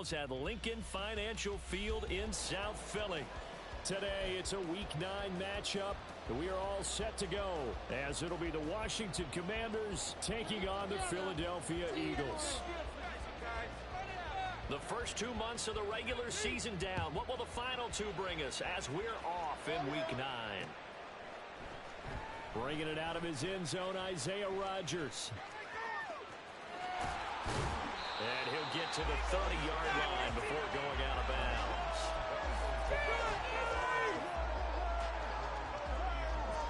Eagles at Lincoln Financial Field in South Philly. Today, it's a Week 9 matchup. We are all set to go, as it'll be the Washington Commanders taking on the Philadelphia Eagles. The first 2 months of the regular season down. What will the final 2 bring us as we're off in Week 9? Bringing it out of his end zone, Isaiah Rodgers. And he'll get to the 30-yard line before going out of bounds.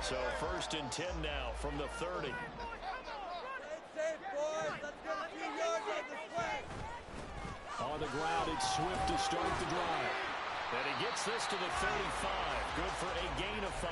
So 1st and 10 now from the 30. On the ground, it's Swift to start the drive. And he gets this to the 35. Good for a gain of 5.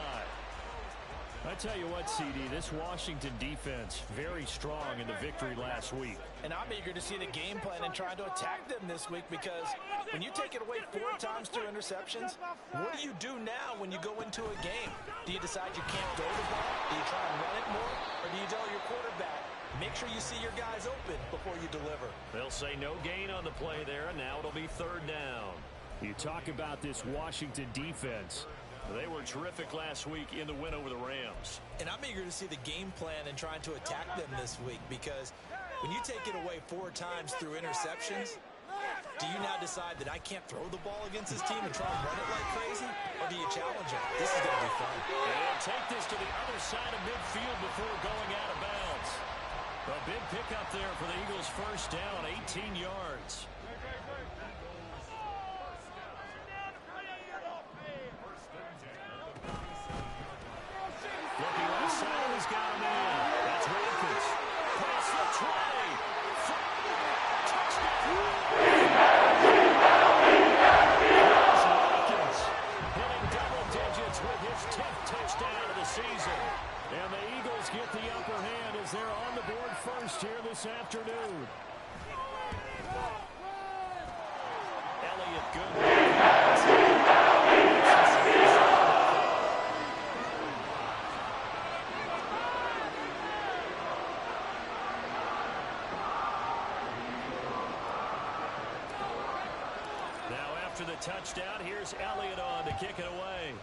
I tell you what, CD, this Washington defense, very strong in the victory last week. And I'm eager to see the game plan and trying to attack them this week, because when you take it away 4 times through interceptions, what do you do now when you go into a game? Do you decide you can't throw the ball? Do you try and run it more? Or do you tell your quarterback, make sure you see your guys open before you deliver? They'll say no gain on the play there, and now it'll be 3rd down. You talk about this Washington defense. They were terrific last week in the win over the Rams. And I'm eager to see the game plan and trying to attack them this week, because when you take it away 4 times through interceptions, do you now decide that I can't throw the ball against this team and try and run it like crazy? Or do you challenge them? This is going to be fun. And take this to the other side of midfield before going out of bounds. A big pickup there for the Eagles' 1st down, 18 yards. Looking left side, he's got him in. That's Watkins. Cross the 20. Touchdown. Watkins hitting double digits with his 10th touchdown of the season. And the Eagles get the upper hand as they're on the board first here this afternoon. Elliott Goodwin. After the touchdown, here's Elliott on to kick it away.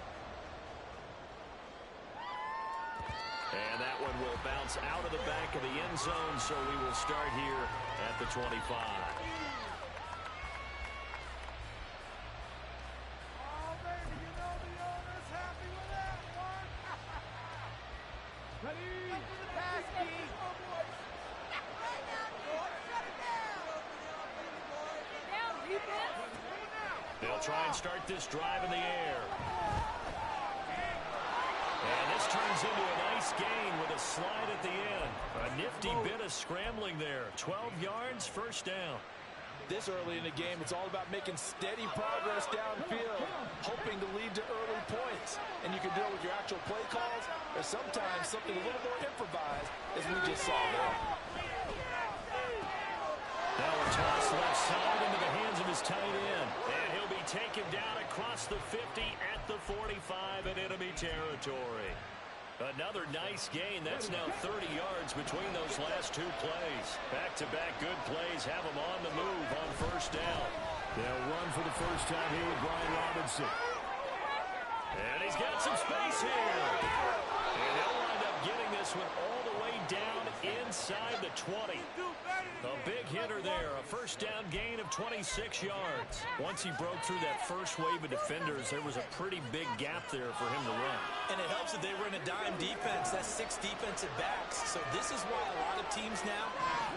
And that one will bounce out of the back of the end zone, so we will start here at the 25. They'll try and start this drive in the air. And this turns into a nice gain with a slide at the end. A nifty bit of scrambling there. 12 yards, 1st down. This early in the game, it's all about making steady progress downfield, hoping to lead to early points. And you can do it with your actual play calls, or sometimes something a little more improvised, as we just saw there. Now a toss left side into the hands of his tight end. And he'll be taken down across the 50 at the 45 in enemy territory. Another nice gain. That's now 30 yards between those last 2 plays. Back-to-back good plays have him on the move on 1st down. They'll run for the first time here with Brian Robinson. And he's got some space here. And they'll wind up getting this one all the way down inside the 20. A big hitter there, a 1st down gain of 26 yards. Once he broke through that first wave of defenders, there was a pretty big gap there for him to run. And it helps that they were in a dime defense. That's 6 defensive backs. So this is why a lot of teams now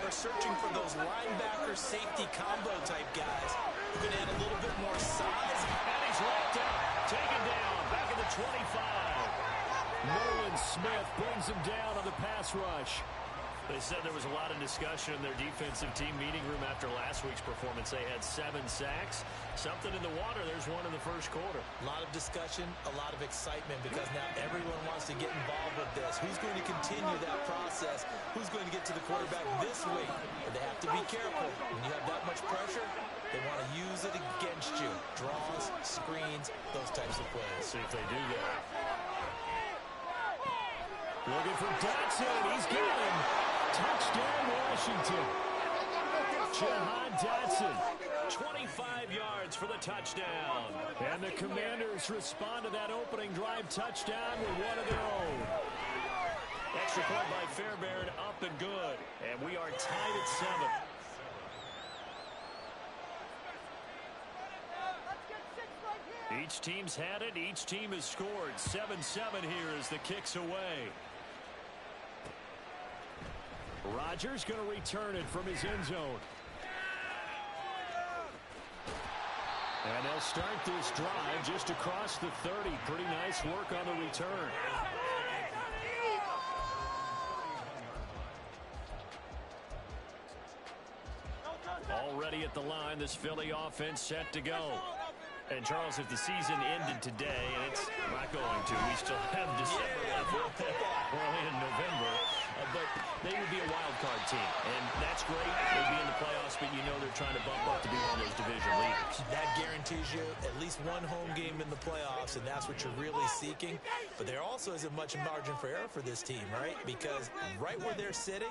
are searching for those linebacker safety combo type guys who can add a little bit more size. And he's wrapped up, taken down, back at the 25. Nolan Smith brings him down on the pass rush. They said there was a lot of discussion in their defensive team meeting room after last week's performance. They had 7 sacks. Something in the water. There's one in the 1st quarter. A lot of discussion, a lot of excitement, because now everyone wants to get involved with this. Who's going to continue that process? Who's going to get to the quarterback this week? But they have to be careful. When you have that much pressure, they want to use it against you. Draws, screens, those types of plays. See if they do that. Looking for Dotson. He's got him. Touchdown, Washington. Jahan Dotson 25 yards for the touchdown. And the Commanders respond to that opening drive touchdown with one of their own. Extra point by Fairbairn, up and good. And we are tied at 7. Each team's had it. Each team has scored. 7-7 here as the kick's away. Rodgers going to return it from his end zone. And they'll start this drive just across the 30. Pretty nice work on the return. Already at the line, this Philly offense set to go. And, Charles, if the season ended today, and it's not going to, we still have December left, early in November, but they would be a wild card team. And that's great. They'd be in the playoffs, but you know they're trying to bump up to be one of those division leaders. That guarantees you at least one home game in the playoffs, and that's what you're really seeking. But there also isn't much margin for error for this team, right? Because right where they're sitting,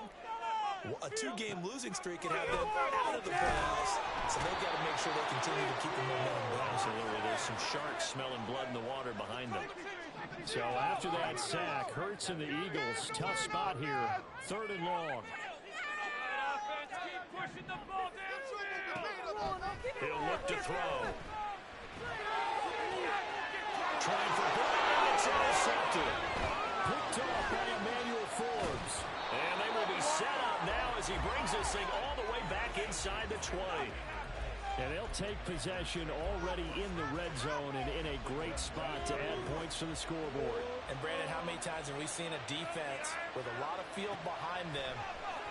a 2-game losing streak can have them out of the playoffs, so they've got to make sure they continue to keep the momentum going. Absolutely. There's some sharks smelling blood in the water behind them. So after that sack, Hurts and the Eagles, tough spot here, 3rd and long. He'll look to throw. Trying for Bryant, it's intercepted. Picked off by Emmanuel Forbes. And they will be set up now as he brings this thing all the way back inside the 20. And they'll take possession already in the red zone and in a great spot to add points to the scoreboard. And, Brandon, how many times have we seen a defense with a lot of field behind them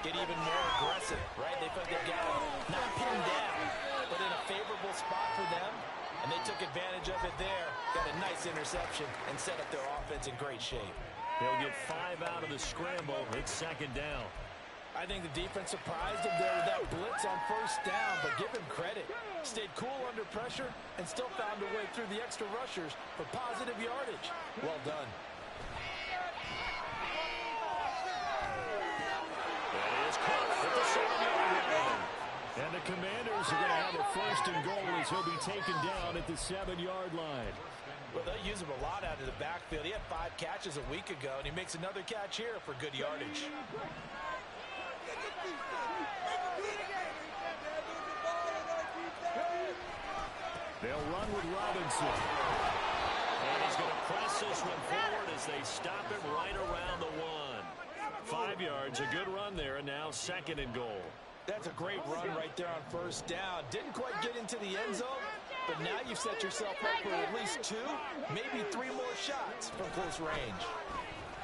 get even more aggressive, right? They felt they got not pinned down, but in a favorable spot for them, and they took advantage of it there, got a nice interception, and set up their offense in great shape. They'll get 5 out of the scramble. It's 2nd down. I think the defense surprised him there with that blitz on 1st down, but give him credit. Stayed cool under pressure and still found a way through the extra rushers for positive yardage. Well done. That is caught at the 7-yard line. And the Commanders are going to have a 1st and goal as he'll be taken down at the 7-yard line. Well, they'll use him a lot out of the backfield. He had 5 catches a week ago, and he makes another catch here for good yardage. They'll run with Robinson. And he's going to press this one forward as they stop him right around the 1. 5 yards, a good run there, and now 2nd and goal. That's a great run right there on 1st down. Didn't quite get into the end zone, but now you've set yourself up for at least 2, maybe 3 more shots from close range.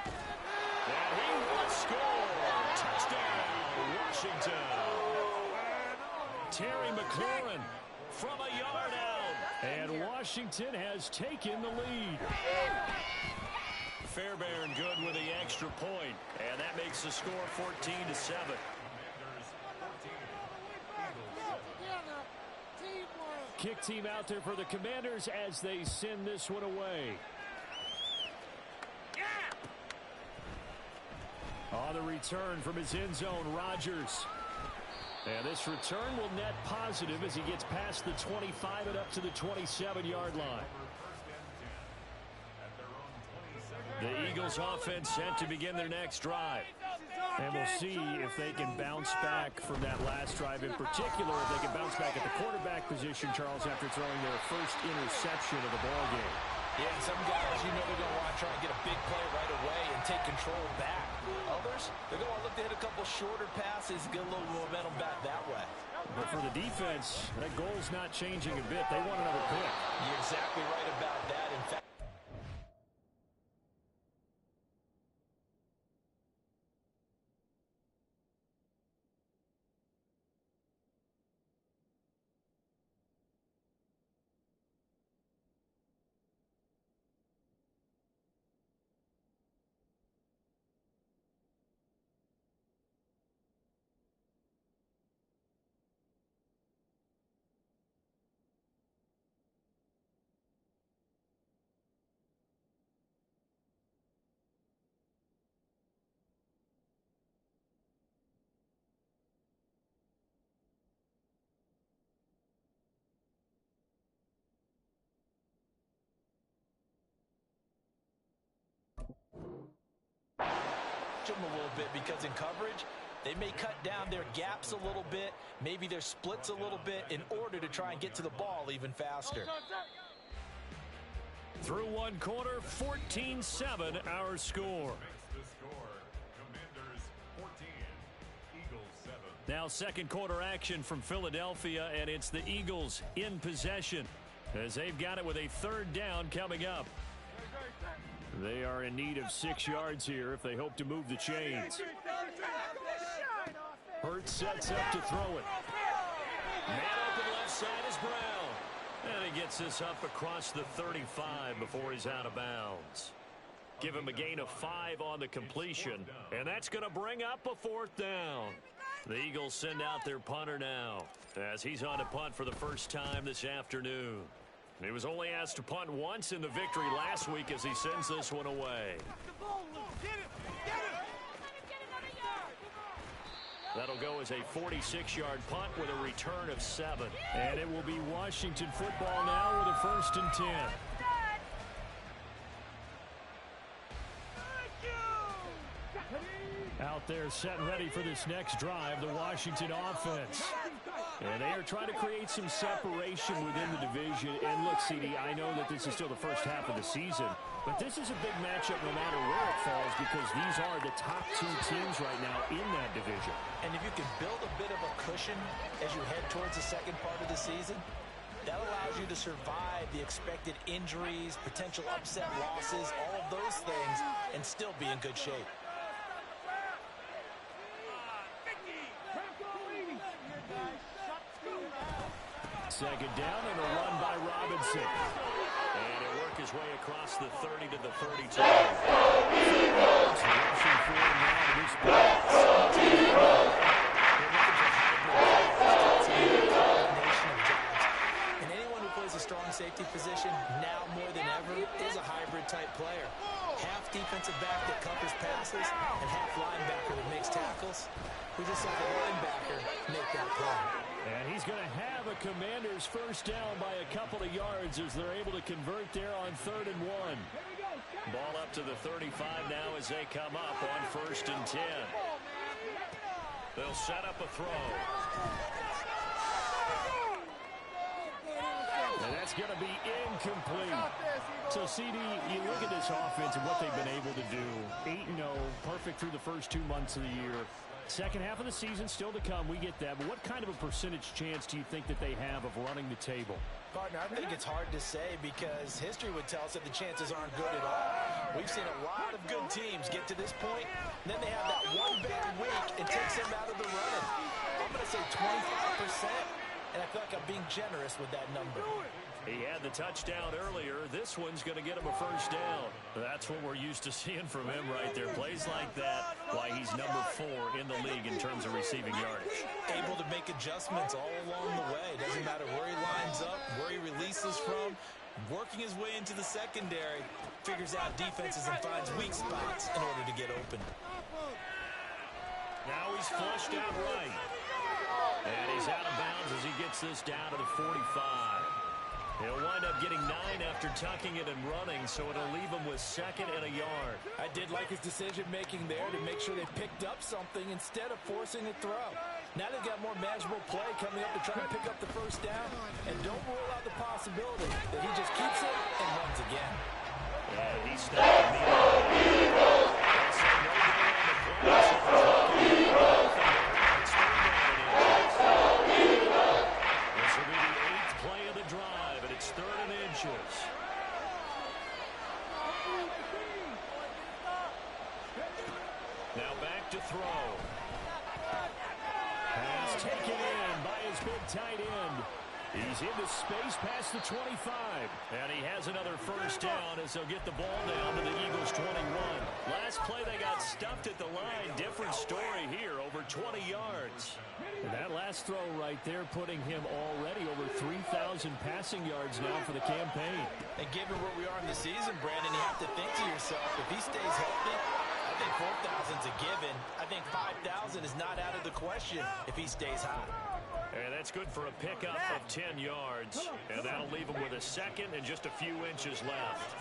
And he will score. Touchdown, Washington. Terry McLaurin from a yard out. And Washington has taken the lead. Fairbairn good with the extra point. And that makes the score 14-7. Kick team out there for the Commanders as they send this one away. On the return from his end zone, Rodgers. And this return will net positive as he gets past the 25 and up to the 27-yard line. The Eagles offense set to begin their next drive. And we'll see if they can bounce back from that last drive. In particular, if they can bounce back at the quarterback position, Charles, after throwing their first interception of the ballgame. Yeah, and some guys, you know they're going to want to try and get a big play right away and take control back. Others, they're going to look to hit a couple shorter passes, get a little momentum back that way. But for the defense, that goal's not changing a bit. They want another pick. You're exactly right about that. In fact, them a little bit because in coverage, they may cut down their gaps a little bit, maybe their splits a little bit in order to try and get to the ball even faster. Through one quarter, 14-7 our score. Now second quarter action from Philadelphia, and it's the Eagles in possession as they've got it with a third down coming up. They are in need of 6 yards here if they hope to move the chains. Hurts sets up to throw it. Man open left side is Brown. And he gets this up across the 35 before he's out of bounds. Give him a gain of 5 on the completion, and that's going to bring up a 4th down. The Eagles send out their punter now as he's on to punt for the first time this afternoon. He was only asked to punt once in the victory last week as he sends this one away. That'll go as a 46-yard punt with a return of 7. And it will be Washington football now with a 1st and 10. Out there set and ready for this next drive, the Washington offense. And they are trying to create some separation within the division. And look, CD, I know that this is still the first half of the season, but this is a big matchup no matter where it falls because these are the top 2 teams right now in that division. And if you can build a bit of a cushion as you head towards the second part of the season, that allows you to survive the expected injuries, potential upset losses, all of those things, and still be in good shape. Second down and a run by Robinson. And he'll work his way across the 30 to the 32. Rushing for him now to this and anyone who plays a strong safety position now more than ever is a hybrid type player. Half defensive back that covers passes and half linebacker that makes tackles. We just saw the linebacker make that play. And he's going to have a Commanders first down by a couple of yards as they're able to convert there on 3rd and 1. Ball up to the 35 now as they come up on 1st and 10. They'll set up a throw. And that's going to be incomplete. So, CD, you look at this offense and what they've been able to do. 8-0, perfect through the first 2 months of the year. Second half of the season still to come, we get that. But what kind of a percentage chance do you think that they have of running the table? Partner, I think it's hard to say because history would tell us that the chances aren't good at all. We've seen a lot of good teams get to this point, and then they have that one bad week and takes them out of the running. I'm going to say 25%, and I feel like I'm being generous with that number. He had the touchdown earlier. This one's going to get him a first down. That's what we're used to seeing from him right there. Plays like that, why he's number 4 in the league in terms of receiving yardage. Able to make adjustments all along the way. Doesn't matter where he lines up, where he releases from. Working his way into the secondary, figures out defenses and finds weak spots in order to get open. Now he's flushed out right. And he's out of bounds as he gets this down to the 45. He'll wind up getting 9 after tucking it and running, so it'll leave him with 2nd and a yard. I did like his decision-making there to make sure they picked up something instead of forcing a throw. Now they've got more manageable play coming up to try and pick up the first down, and don't rule out the possibility that he just keeps it and runs again. And he's stopped immediately. This will be the 8th play of the drive, and it's 3rd and inches. Now back to throw. Pass taken in by his big tight end. He's into space past the 25. And he has another first down as they'll get the ball down to the Eagles' 21. Last play they got stuffed at the line. Different story here, over 20 yards. And that last throw right there putting him already over 3,000 passing yards now for the campaign. And given where we are in the season, Brandon, you have to think to yourself, if he stays healthy, I think 4,000 is a given. I think 5,000 is not out of the question if he stays hot. And that's good for a pickup of 10 yards. And that'll leave him with a 2nd and just a few inches left.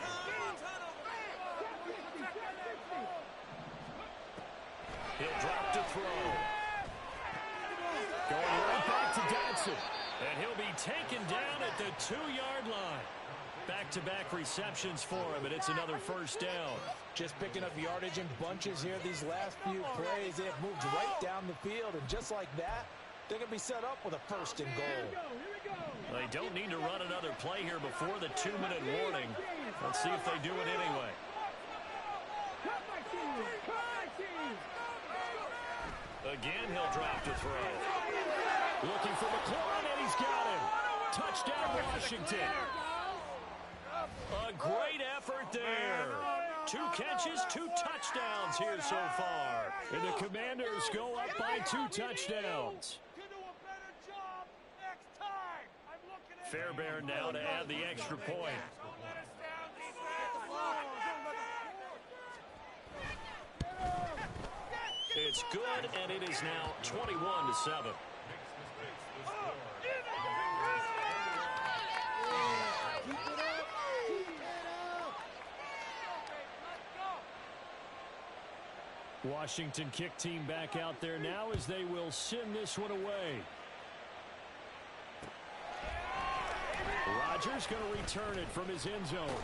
He'll drop to throw. Going right back to Dodson. And he'll be taken down at the 2-yard line. Back-to-back receptions for him, and it's another first down. Just picking up yardage in bunches here these last few plays. They have moved right down the field, and just like that, they're going to be set up with a first and goal. They don't need to run another play here before the 2-minute warning. Let's see if they do it anyway. Again, he'll drop to throw. Looking for McLaurin, and he's got him. Touchdown, Washington. A great effort there. 2 catches, 2 touchdowns here so far. And the Commanders go up by 2 touchdowns. Fairbairn now to add the extra point. It's good, and it is now 21-7. Washington kick team back out there now as they will send this one away. Rodgers going to return it from his end zone.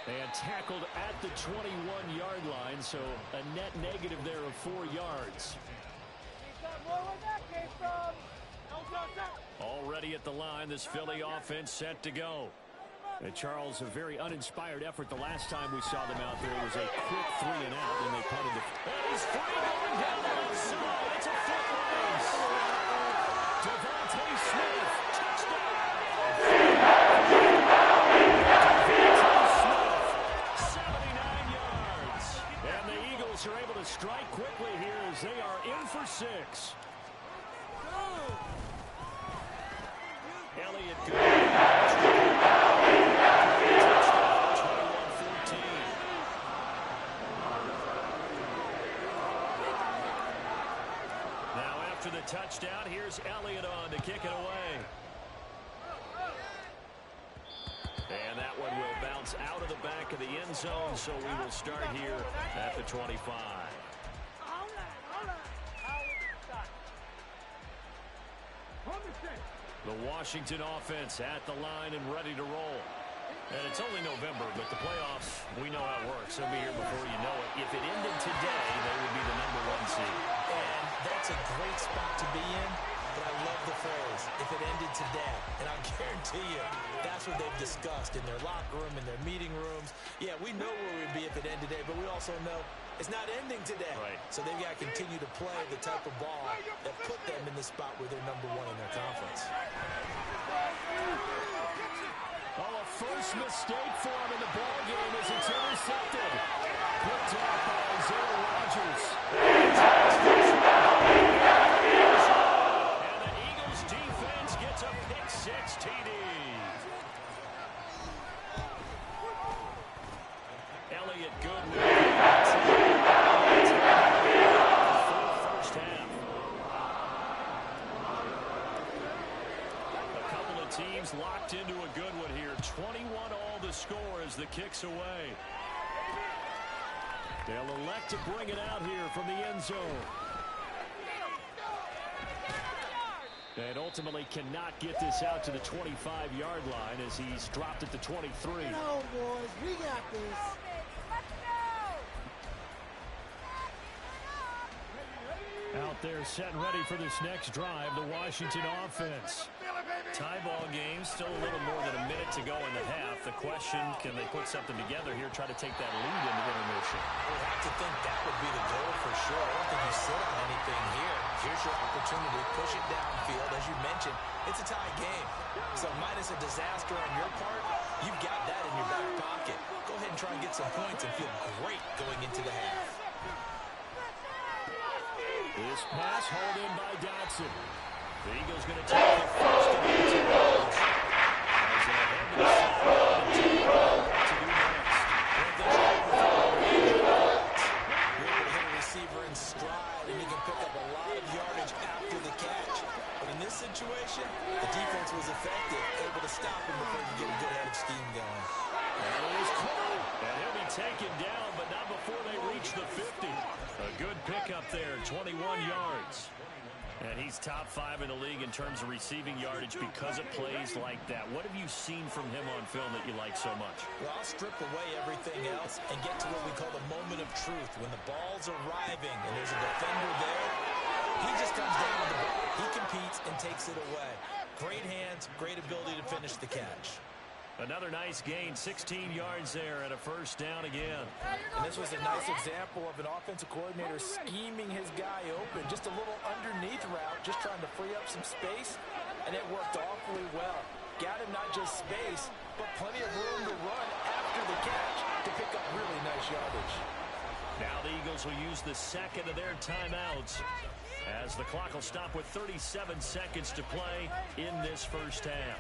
And tackled at the 21-yard line, so a net negative there of 4 yards. Already at the line, this Philly offense set to go. And Charles, a very uninspired effort the last time we saw them out there. It was a quick 3 and out, and they punted it. And he's free going down the left side. It's a foot race. Devontae Smith, touchdown. Devontae Smith, 79 yards. And the Eagles are able to strike quickly here as they are in for 6. Elliott good. The touchdown. Here's Elliott on to kick it away. And that one will bounce out of the back of the end zone, so we will start here at the 25. The Washington offense at the line and ready to roll. And it's only November, but the playoffs, we know how it works. They'll be here before you know it. If it ended today, they would be the #1 seed. And that's a great spot to be in, but I love the phrase, if it ended today. And I guarantee you, that's what they've discussed in their locker room, in their meeting rooms. Yeah, we know where we'd be if it ended today, but we also know it's not ending today. Right. So they've got to continue to play the type of ball that put them in the spot where they're #1 in their conference. Oh, a first mistake for him in the ball game as it's intercepted. Picked up by Isaiah Rodgers. And the Eagles defense gets a pick-6 TD. Elliott Goodwin. First half. A couple of teams locked into a good one here. 21 all the score as the kick's away. They'll elect to bring it out here from the end zone. And ultimately cannot get this out to the 25-yard line as he's dropped at the 23. No, boys, we got this. Out there set and ready for this next drive, the Washington offense. Tie ball game, still a little more than a minute to go in the half. The question, can they put something together here, try to take that lead into intermission? We'll have to think that would be the goal for sure. I don't think you sit on anything here. Here's your opportunity. Push it downfield. As you mentioned, it's a tie game. So minus a disaster on your part, you've got that in your back pocket. Go ahead and try and get some points and feel great going into the half. This pass hauled in by Dodson. The Eagles going to take the first of the 2 rounds. As they head to the sideline and take what to do next. You're able to hit a receiver in stride, and you can pick up a lot of yardage after the catch. But in this situation, the defense was effective, able to stop him before you get a good head of steam going. And it is Cole. And he'll be taken down, but not before they reach the 50. A good pickup there, 21 yards. And he's top 5 in the league in terms of receiving yardage because of plays like that. What have you seen from him on film that you like so much? Well, I'll strip away everything else and get to what we call the moment of truth. When the ball's arriving and there's a defender there, he just comes down with the ball. He competes and takes it away. Great hands, great ability to finish the catch. Another nice gain, 16 yards there and a first down again. And this was a nice example of an offensive coordinator scheming his guy open. Just a little underneath route, just trying to free up some space, and it worked awfully well. Got him not just space, but plenty of room to run after the catch to pick up really nice yardage. Now the Eagles will use the second of their timeouts as the clock will stop with 37 seconds to play in this first half.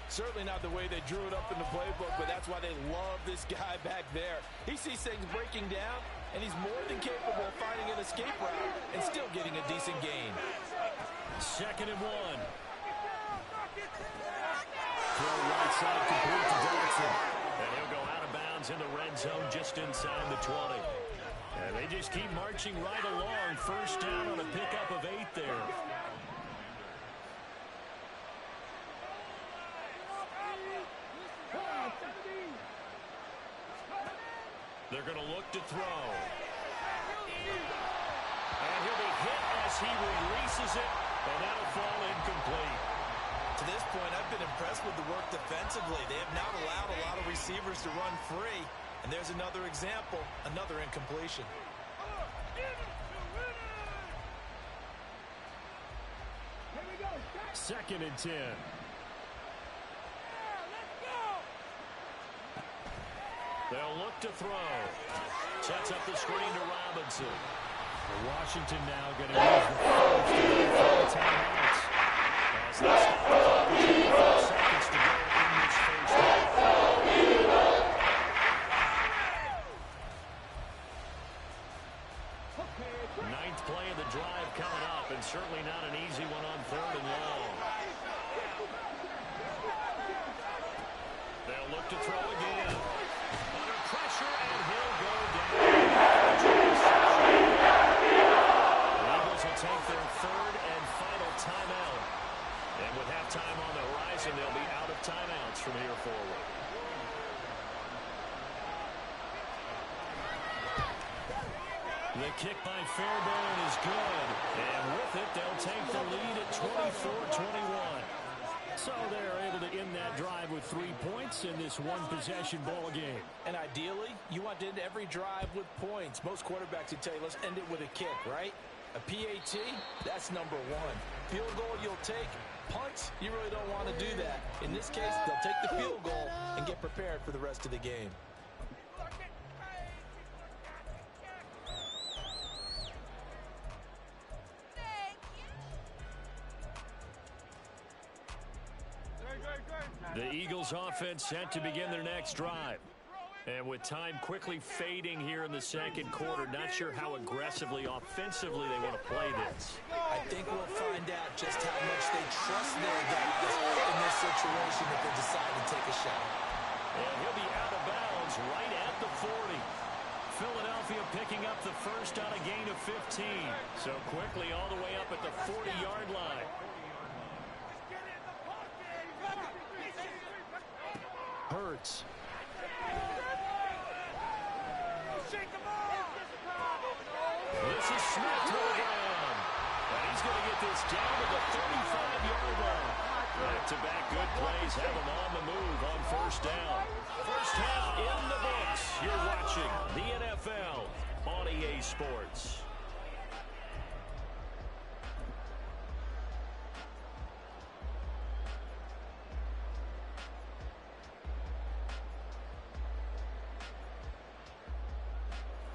Certainly not the way they drew it up in the playbook, but that's why they love this guy back there. He sees things breaking down, and he's more than capable of finding an escape route and still getting a decent gain. 2nd and 1. Throw right side complete to Dodson. And he'll go out of bounds in the red zone just inside the 20. And they just keep marching right along. First down on a pickup of 8 there. They're going to look to throw. And he'll be hit as he releases it, and that'll fall incomplete. To this point, I've been impressed with the work defensively. They have not allowed a lot of receivers to run free. And there's another example, another incompletion. 2nd and 10. They'll look to throw. Sets up the screen to Robinson. Washington now going to use the timeouts as they stop the clock with 25 seconds to go in this first half. Ninth play of the drive coming up, and certainly not an easy one on 3rd and long. They'll look to throw again. Under pressure, and he'll go down. The Eagles will take their 3rd and final timeout. And with halftime on the horizon, they'll be out of timeouts from here forward. The kick by Fairbairn is good. And with it, they'll take the lead at 24-21. So they're able to end that drive with 3 points in this one-possession ball game. And ideally, you want to end every drive with points. Most quarterbacks would tell you, let's end it with a kick, right? A PAT, that's number 1. Field goal you'll take. Punts, you really don't want to do that. In this case, they'll take the field goal and get prepared for the rest of the game. The Eagles offense set to begin their next drive. And with time quickly fading here in the second quarter, not sure how aggressively, offensively they want to play this. I think we'll find out just how much they trust their guys in this situation if they decide to take a shot. And he'll be out of bounds right at the 40. Philadelphia picking up the first on a gain of 15. So quickly all the way up at the 40-yard line. Hurts. This is Smith to the ground. And he's going to get this down to the 35-yard line. Back-to-back good plays have him on the move on first down. First half in the books. You're watching the NFL on EA Sports.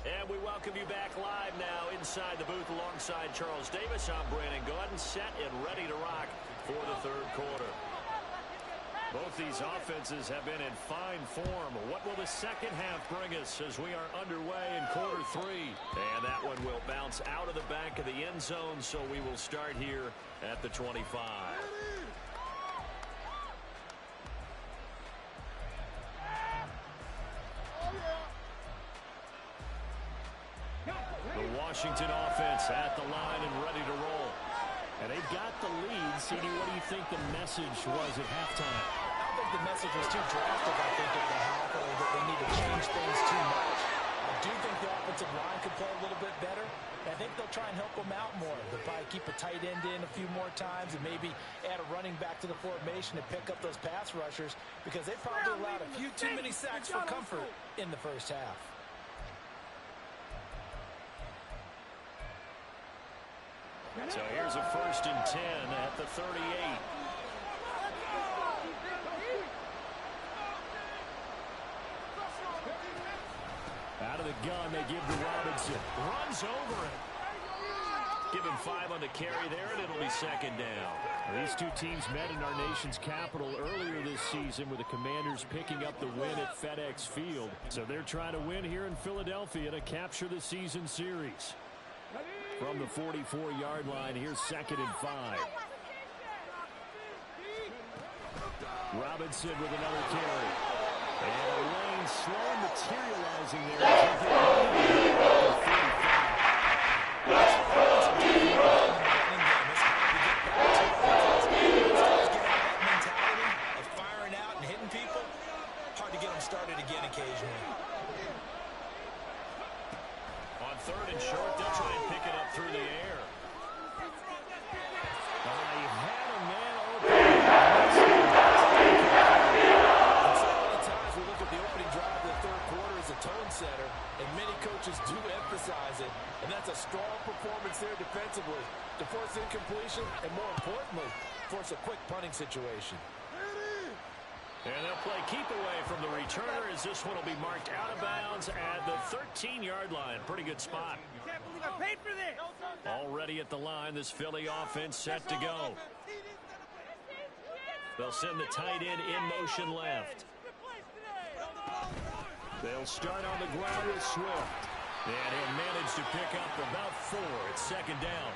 And we welcome you back live now inside the booth alongside Charles Davis. I'm Brandon Gaudin, set and ready to rock for the third quarter. Both these offenses have been in fine form. What will the second half bring us as we are underway in quarter 3? And that one will bounce out of the back of the end zone, so we will start here at the 25. Washington offense at the line and ready to roll. And they've got the lead. CD, what do you think the message was at halftime? I don't think the message was too drastic, I think, at the half, or that they need to change things too much. I do think the offensive line could play a little bit better. I think they'll try and help them out more. They'll probably keep a tight end in a few more times and maybe add a running back to the formation to pick up those pass rushers, because they probably allowed a few too many sacks for comfort in the first half. So here's a 1st and 10 at the 38. Out of the gun, they give to Robinson. Runs over it. Give him 5 on the carry there, and it'll be 2nd down. Well, these two teams met in our nation's capital earlier this season, with the Commanders picking up the win at FedEx Field. So they're trying to win here in Philadelphia to capture the season series. From the 44-yard line, here's 2nd and 5. Robinson with another carry. And Lane slow materializing there. Mentality of firing out and hitting people. Hard to get them started again occasionally. On 3rd and short, they'll try and pick it up through the air. He had a man open. So many times we look at the opening drive of the 3rd quarter as a tone setter, and many coaches do emphasize it. And that's a strong performance there defensively to force incompletion and, more importantly, force a quick punting situation. And they'll play keep away from the returner, as this one will be marked out of bounds at the 13-yard line. Pretty good spot. Can't believe I paid for this. Already at the line, this Philly offense set to go. They'll send the tight end in motion left. They'll start on the ground with Swift. And he'll manage to pick up about 4. It's 2nd down.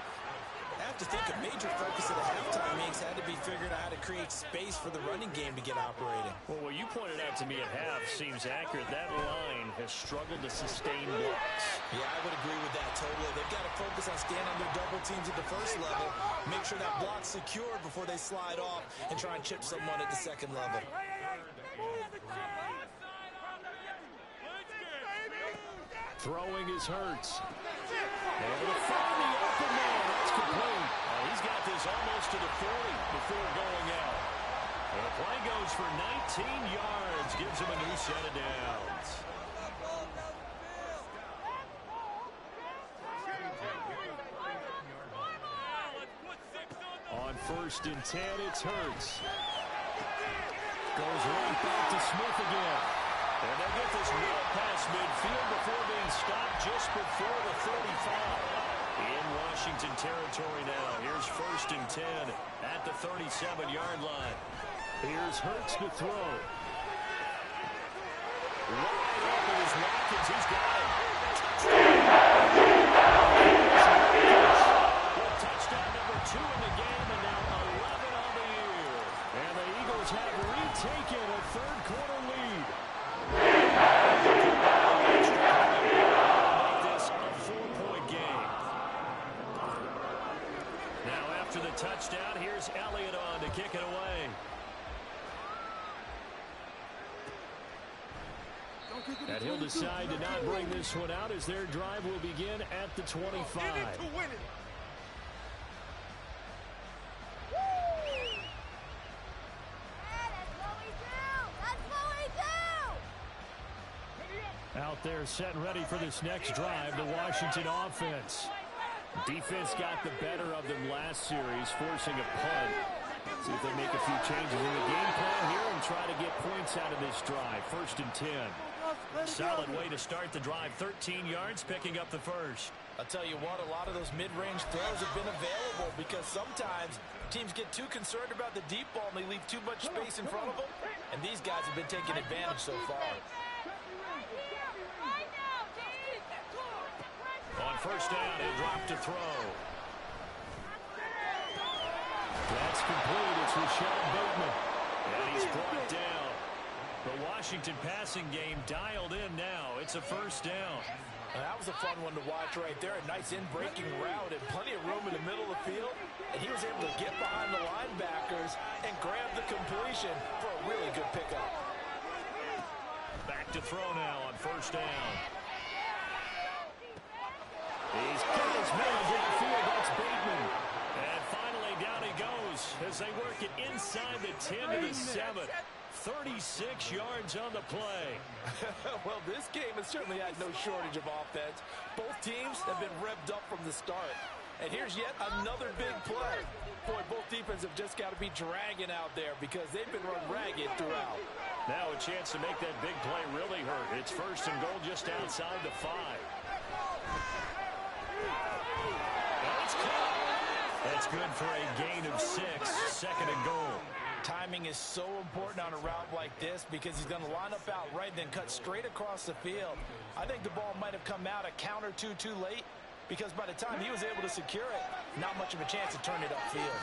I have to think a major focus of the halftime meetings had to be figuring out how to create space for the running game to get operating. Well, what you pointed out to me at half seems accurate. That line has struggled to sustain blocks. Yeah, I would agree with that totally. They've got to focus on staying on their double teams at the first level, make sure that block's secured before they slide off and try and chip someone at the 2nd level. Throwing is Hurts. Able to find the open man. That's complete. He's got this almost to the 40 before going out. The play goes for 19 yards. Gives him a new set of downs. On 1st and 10, it's Hurts. Goes right back to Smith again. And they'll get this well past midfield before being stopped just before the 35. In Washington territory now. Here's 1st and 10 at the 37-yard line. Here's Hurts to throw. Wide open is Watkins. He's got it. Touchdown number 2 in the game, and now 11 on the year. And the Eagles have retaken a 3rd quarter lead. Make this a 4-point game. Now after the touchdown, here's Elliott on to kick it away. And he'll decide to not bring this one out as their drive will begin at the 25. Out there set and ready for this next drive, the Washington offense. Defense got the better of them last series, forcing a punt. See if they make a few changes in the game plan here and try to get points out of this drive. 1st and 10. Solid way to start the drive. 13 yards, picking up the first. I'll tell you what, a lot of those mid-range throws have been available because sometimes teams get too concerned about the deep ball and they leave too much space in front of them. And these guys have been taking advantage so far. On 1st down, he'll drop to throw. That's complete. It's Rashad Bateman. And he's brought down. The Washington passing game dialed in now. It's a first down. That was a fun one to watch right there. A nice in-breaking route and plenty of room in the middle of the field. And he was able to get behind the linebackers and grab the completion for a really good pickup. Back to throw now on first down. He's got his man downfield. That's Bateman. And finally down he goes as they work it inside the 10 to the 7. 36 yards on the play. Well, this game has certainly had no shortage of offense. Both teams have been revved up from the start. And here's yet another big play. Boy, both defenses have just got to be dragging out there because they've been run ragged throughout. Now a chance to make that big play really hurt. It's first and goal just outside the 5. That's caught. That's good for a gain of 6. Second and goal. Timing is so important on a route like this because he's going to line up out right and then cut straight across the field. I think the ball might have come out a count or two too late because by the time he was able to secure it, not much of a chance to turn it upfield.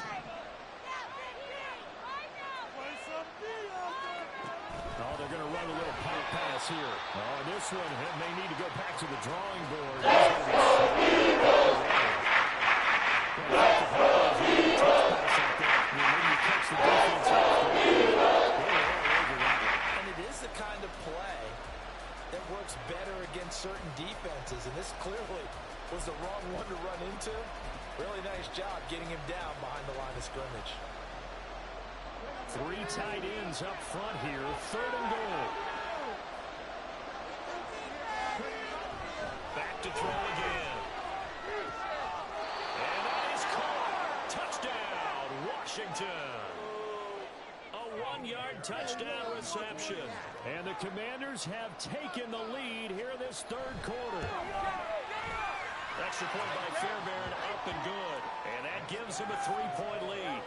Oh, they're going to run a little pop pass here. Oh, this one may need to go back to the drawing board. And it is the kind of play that works better against certain defenses, and this clearly was the wrong one to run into. Really nice job getting him down behind the line of scrimmage. 3 tight ends up front here. Third and goal. Back to throw again. And that is caught. Touchdown, Washington. A 1-yard touchdown reception. And the Commanders have taken the lead here in this third quarter. Extra point by Fairbairn, up and good. And that gives them a 3-point lead.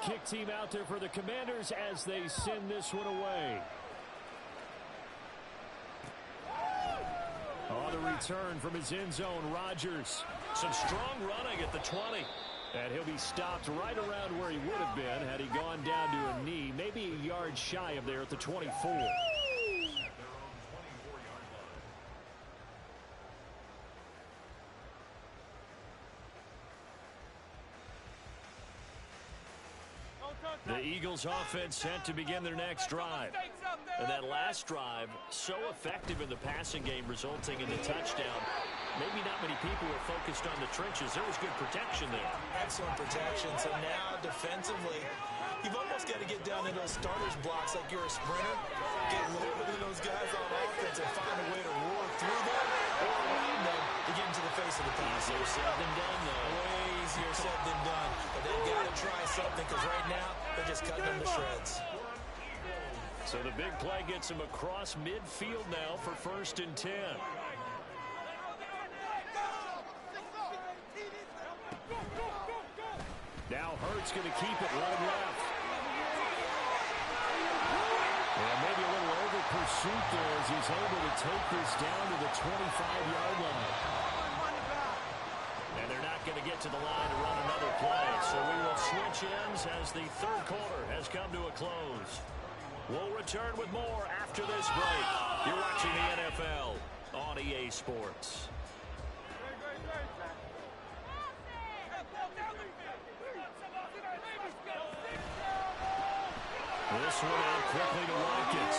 Kick team out there for the Commanders as they send this one away. On the return from his end zone, Rodgers. Some strong running at the 20. And he'll be stopped right around where he would have been had he gone down to a knee. Maybe a yard shy of there at the 24. The Eagles offense set to begin their next drive. And that last drive, so effective in the passing game, resulting in the touchdown. Maybe not many people were focused on the trenches. There was good protection there. Excellent protection. So now defensively, you've almost got to get down in those starters blocks like you're a sprinter. Get loaded in those guys on offense and find a way to roar through them or around them to get into the face of the pass. Easier said than done, though. Way easier said than done. But they've got to try something because right now they're just cutting them to shreds. So the big play gets him across midfield now for first and 10. Now Hurts going to keep it running left. And maybe a little over pursuit there as he's able to take this down to the 25-yard line. And they're not going to get to the line to run another play. So we will switch ends as the third quarter has come to a close. We'll return with more after this break. You're watching the NFL on EA Sports. This one out quickly to Watkins.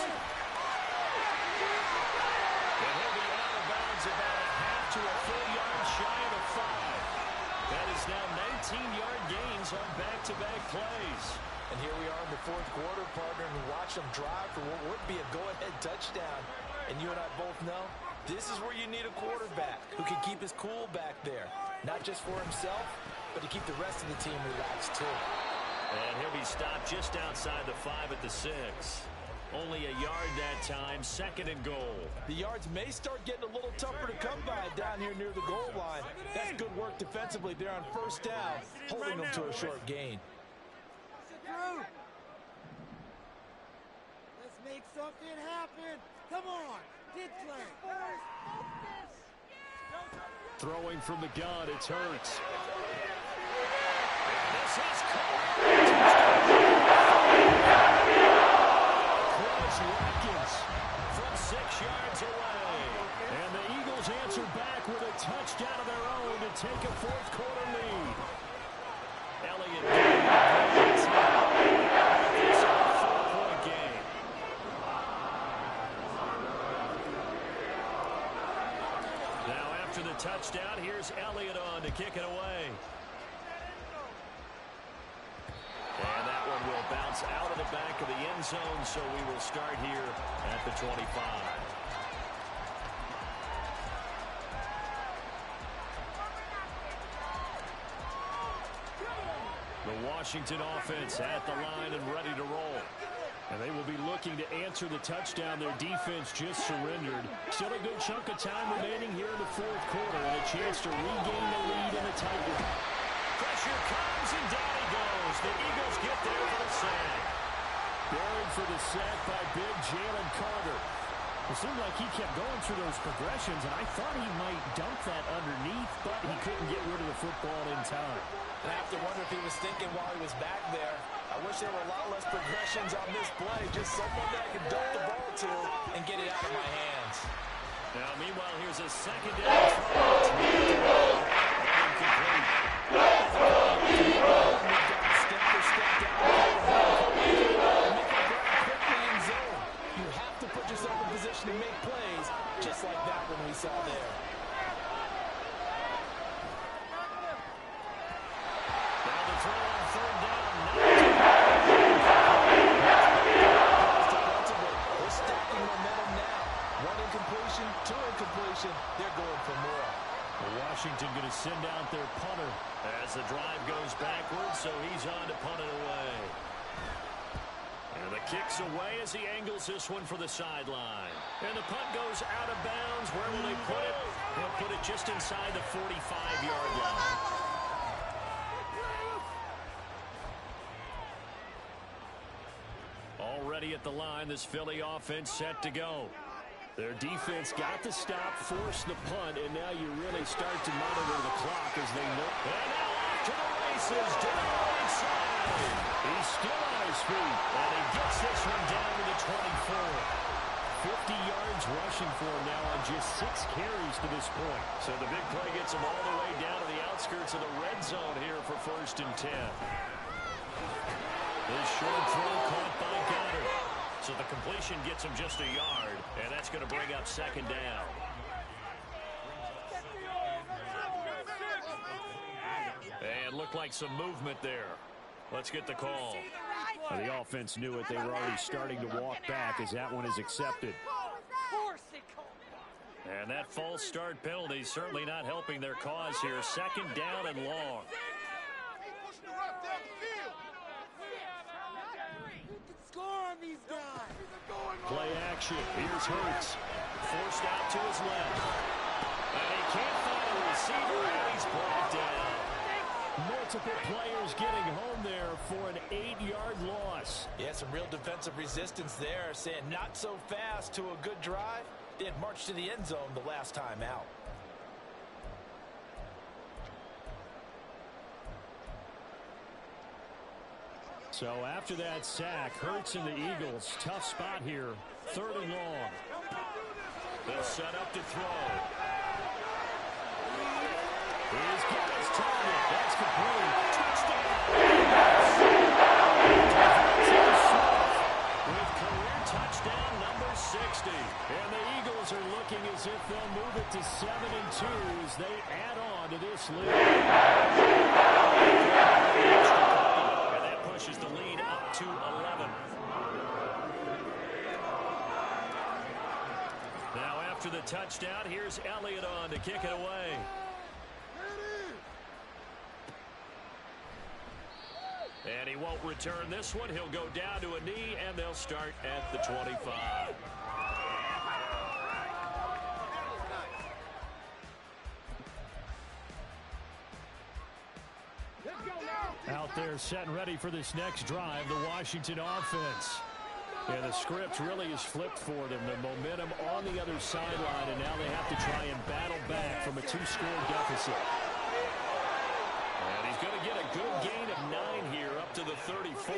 And he'll be out of bounds about a half to a full yard shy of the 5. That is now 19-yard gains on back-to-back plays. And here we are in the fourth quarter, partner, and watch them drive for what would be a go-ahead touchdown. And you and I both know this is where you need a quarterback who can keep his cool back there. Not just for himself, but to keep the rest of the team relaxed too. And he'll be stopped just outside the 5 at the 6. Only a yard that time, second and goal. The yards may start getting a little tougher to come by down here near the goal line. That's good work defensively there on first down, holding them to a short gain. Let's make something happen. Come on, kid play. Throwing from the gun, it's Hurts. is his career touchdown. Chris Watkins from 6 yards away. And the Eagles answer back with a touchdown of their own to take a fourth-quarter lead. Elliott gets it's a 4-point game. Now after the touchdown, here's Elliott on to kick it away. And that one will bounce out of the back of the end zone, so we will start here at the 25. The Washington offense at the line and ready to roll. And they will be looking to answer the touchdown their defense just surrendered. Still a good chunk of time remaining here in the fourth quarter and a chance to regain the lead in the tight one. Pressure comes and down he goes. The Eagles get there for the sack. Buried for the sack by big Jalen Carter. It seemed like he kept going through those progressions, and I thought he might dump that underneath, but he couldn't get rid of the football in time. I have to wonder if he was thinking while he was back there, I wish there were a lot less progressions on this play, just someone that I could dump the ball to and get it out of my hands. Now, meanwhile, here's a second down throw. Incomplete. Step for step down. You have to put yourself in position to make plays, just like that one we saw there. Now the throw on third down. They're stacking momentum now. One incompletion, two incompletion. They're going for more. Washington going to send out their punter as the drive goes backwards, so he's on to punt it away. And the kick's away as he angles this one for the sideline. And the punt goes out of bounds. Where will they put it? They'll put it just inside the 45-yard line. Already at the line, this Philly offense set to go. Their defense got the stop, forced the punt, and now you really start to monitor the clock as they know. And now off to the races, down the right side. He's still on his feet, and he gets this one down to the 24. 50 yards rushing for him now on just 6 carries to this point. So the big play gets him all the way down to the outskirts of the red zone here for 1st and 10. This short throw caught by Goddard. So the completion gets him just a yard, and that's going to bring up 2nd down. And looked like some movement there. Let's get the call. The offense knew it. They were already starting to walk back as that one is accepted. And that false start penalty certainly not helping their cause here. 2nd down and long. Play action. Here's Hurts. Forced out to his left. And he can't find a receiver, and he's brought down. Multiple players getting home there for an 8-yard loss. Yeah, some real defensive resistance there, saying not so fast to a good drive. They had marched to the end zone the last time out. So after that sack, Hurts and the Eagles, tough spot here. 3rd and long. They'll set up to throw. He's got his target. That's complete. Touchdown. With career touchdown number 60. And the Eagles are looking as if they'll move it to 7-2 as they add on to this lead. And that pushes the lead up to 11. Now after the touchdown, here's Elliott on to kick it away. And he won't return this one. He'll go down to a knee, and they'll start at the 25. Out there setting ready for this next drive, the Washington offense. And the script really is flipped for them. The momentum on the other sideline, and now they have to try and battle back from a 2-score deficit. And he's going to get a good gain of 9 here up to the 34.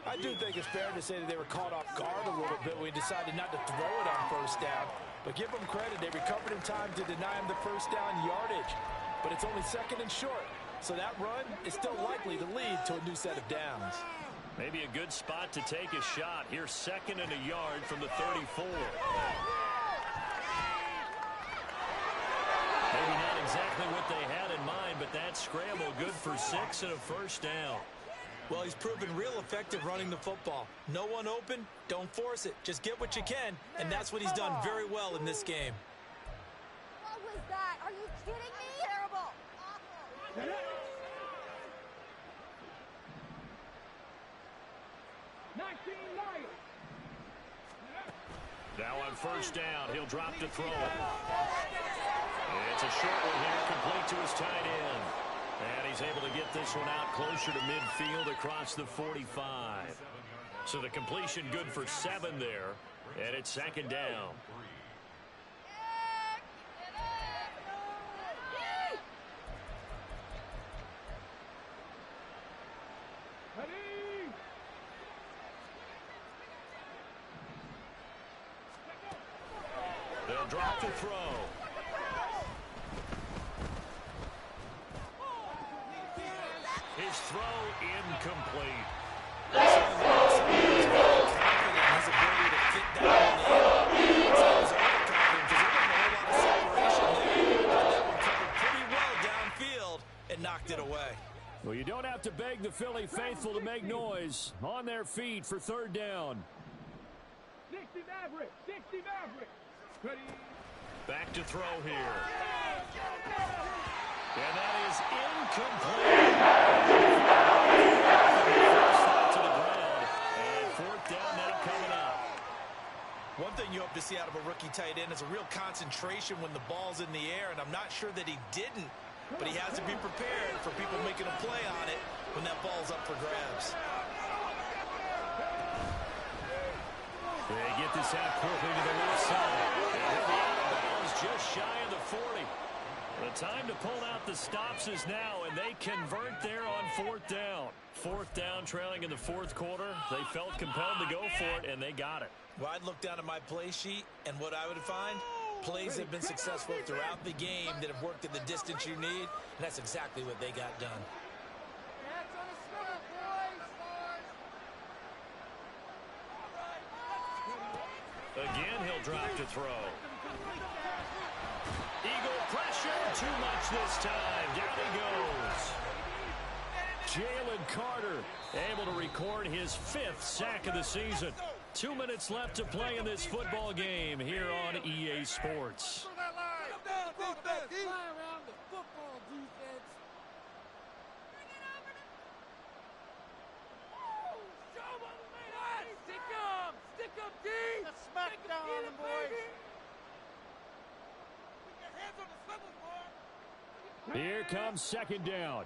I do think it's fair to say that they were caught off guard a little bit when we decided not to throw it on first down. But give them credit, they recovered in time to deny him the first down yardage. But it's only 2nd and short, so that run is still likely to lead to a new set of downs. Maybe a good spot to take a shot. Here's 2nd and a yard from the 34. Maybe not exactly what they had in mind, but that scramble good for 6 and a first down. Well, he's proven real effective running the football. No one open, don't force it. Just get what you can, and that's what he's done very well in this game. What was that? Are you kidding me? Terrible. Awful. Now on first down, he'll drop to throw it. It's a short one here, complete to his tight end. And he's able to get this one out closer to midfield across the 45. So the completion good for 7 there. And it's 2nd down. They'll drop to throw. His throw incomplete. Knocked it away. Well, you don't have to beg the Philly faithful to make noise. On their feet for 3rd down. 60 Maverick, 60 Maverick. Ready. Back to throw here. And that is incomplete. To the ground. And 4th down now coming up. One thing you hope to see out of a rookie tight end is a real concentration when the ball's in the air, and I'm not sure that he didn't. But he has to be prepared for people making a play on it when that ball's up for grabs. They get this out quickly to the left side. And the out of bounds just shy of the 40. The time to pull out the stops is now, and they convert there on 4th down. 4th down, trailing in the 4th quarter. They felt compelled to go for it, and they got it. Well, I'd look down at my play sheet, and what I would find, plays have been successful throughout the game that have worked at the distance you need, and that's exactly what they got done. Again, he'll drop to throw. Eagle pressure, too much this time. Down he goes. Jalen Carter able to record his 5th sack of the season. 2 minutes left to play in this football game here on EA Sports. Stick up, D! Smack down on them, boys! Put your hands on the swivel, boy! Here comes 2nd down.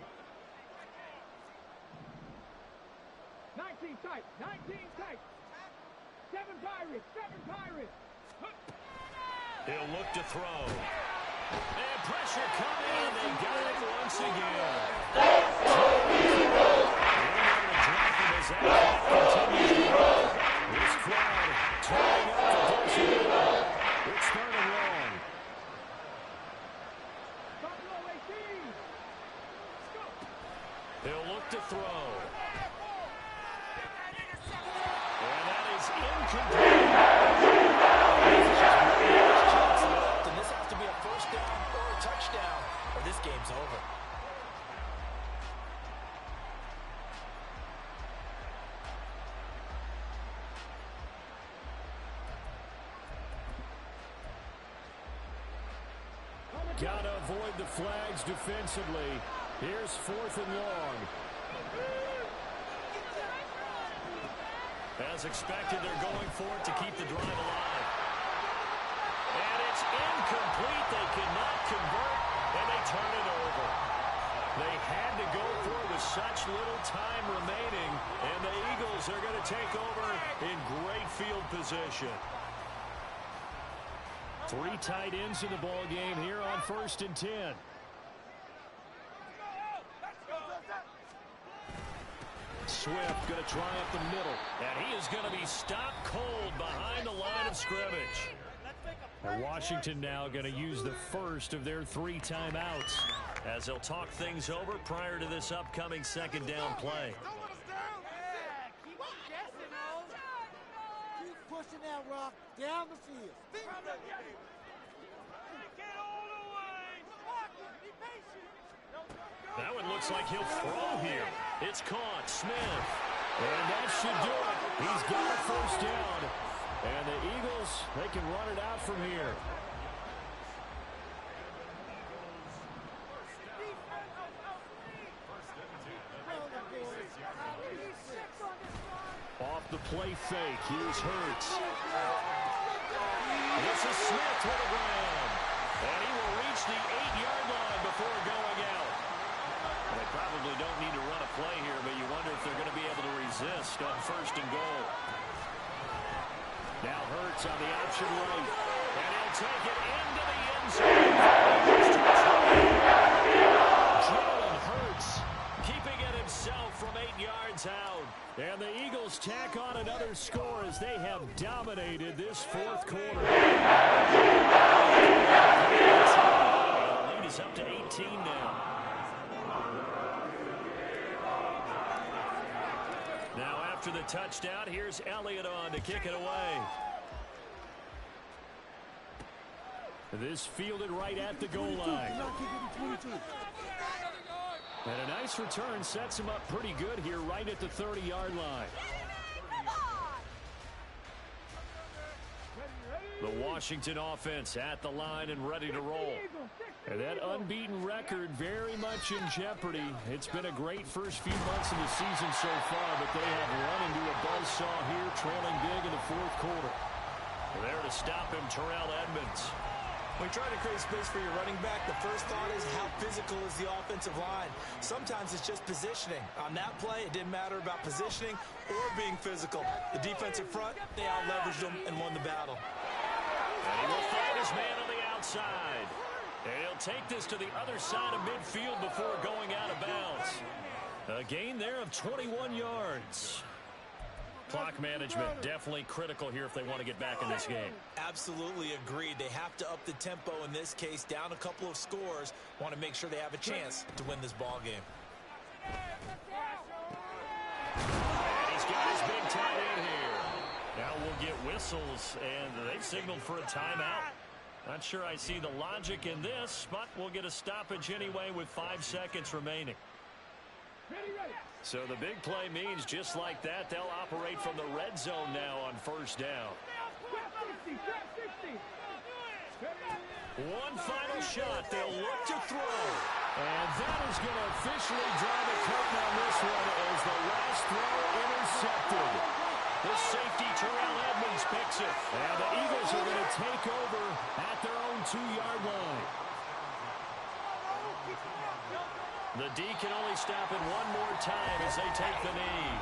19 tight, 19 tight. 7 Pirates, 7 Pirates. He'll look to throw. And pressure coming, and they got it once again. As that continues to roll. This crowd turning up to Dixie. It's starting wrong. He'll look to throw. And that is incomplete. And this has to be a first down or a touchdown, or this game's over. Gotta avoid the flags defensively. Here's 4th and long. As expected, they're going for it to keep the drive alive. And it's incomplete. They cannot convert, and they turn it over. They had to go for it with such little time remaining, and the Eagles are going to take over in great field position. 3 tight ends in the ball game here on 1st and 10. Swift going to try up the middle. And he is going to be stopped cold behind the line of scrimmage. And Washington now going to use the first of their 3 timeouts as they'll talk things over prior to this upcoming second down play. Keep pushing that rock down the field. That one looks like he'll throw here. It's caught. Smith. And that should do it. He's got a first down. And the Eagles, they can run it out from here. Off the play fake. Here's Hurts. This is Smith with a grab. And he will reach the 8-yard line before going out. They probably don't need to run a play here, but you wonder if they're going to be able to resist on first and goal. Now Hurts on the option right. And he'll take it into the end zone. Jalen Hurts keeping it himself from 8 yards out. And the Eagles tack on another score as they have dominated this fourth quarter. The lead is up to 18 now. Now after the touchdown, here's Elliott on to kick it away. This fielded right at the goal line. And a nice return sets him up pretty good here right at the 30-yard line. The Washington offense at the line and ready to roll. And that unbeaten record very much in jeopardy. It's been a great first few months of the season so far, but they have run into a buzzsaw here, trailing big in the fourth quarter. There to stop him, Terrell Edmunds. When you try to create space for your running back, the first thought is how physical is the offensive line. Sometimes it's just positioning. On that play, it didn't matter about positioning or being physical. The defensive front, they out-leveraged them and won the battle. And he will find his man on the outside. And he'll take this to the other side of midfield before going out of bounds. A gain there of 21 yards. Clock management definitely critical here if they want to get back in this game. Absolutely agreed. They have to up the tempo in this case, down a couple of scores. Want to make sure they have a chance to win this ball game. And he's got his big tight end here. Now we'll get whistles, and they've signaled for a timeout. Not sure I see the logic in this, but we'll get a stoppage anyway with 5 seconds remaining. So the big play means just like that, they'll operate from the red zone now on first down. One final shot. They'll look to throw. And that is going to officially draw the curtain on this one as the last throw intercepted. The safety, Terrell Edmunds, picks it. And the Eagles are going to take over at their own 2-yard line. The D can only stop it one more time as they take the knee.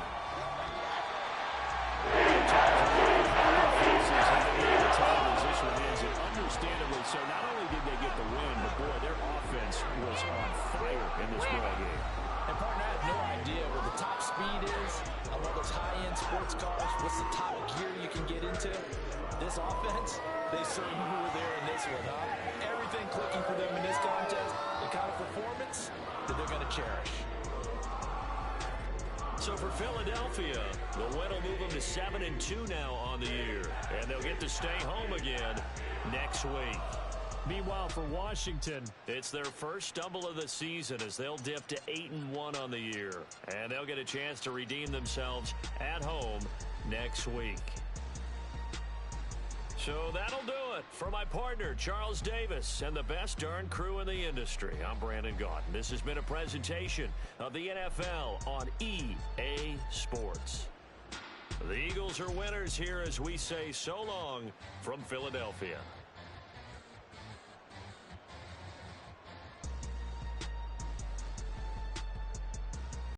Understandably so. Not only did they get the win, but boy, their offense was on fire in this ball game. And partner, I have no idea what the top speed is on one of those high-end sports cars. What's the top gear you can get into? This offense, they certainly were there in this one, huh? Everything clicking for them in this contest. The kind of performance that they're going to cherish. So for Philadelphia, the win will move them to 7-2 now on the year. And they'll get to stay home again next week. Meanwhile, for Washington, it's their first stumble of the season as they'll dip to 8-1 on the year. And they'll get a chance to redeem themselves at home next week. So that'll do it for my partner, Charles Davis, and the best darn crew in the industry. I'm Brandon Gaudin. This has been a presentation of the NFL on EA Sports. The Eagles are winners here as we say so long from Philadelphia.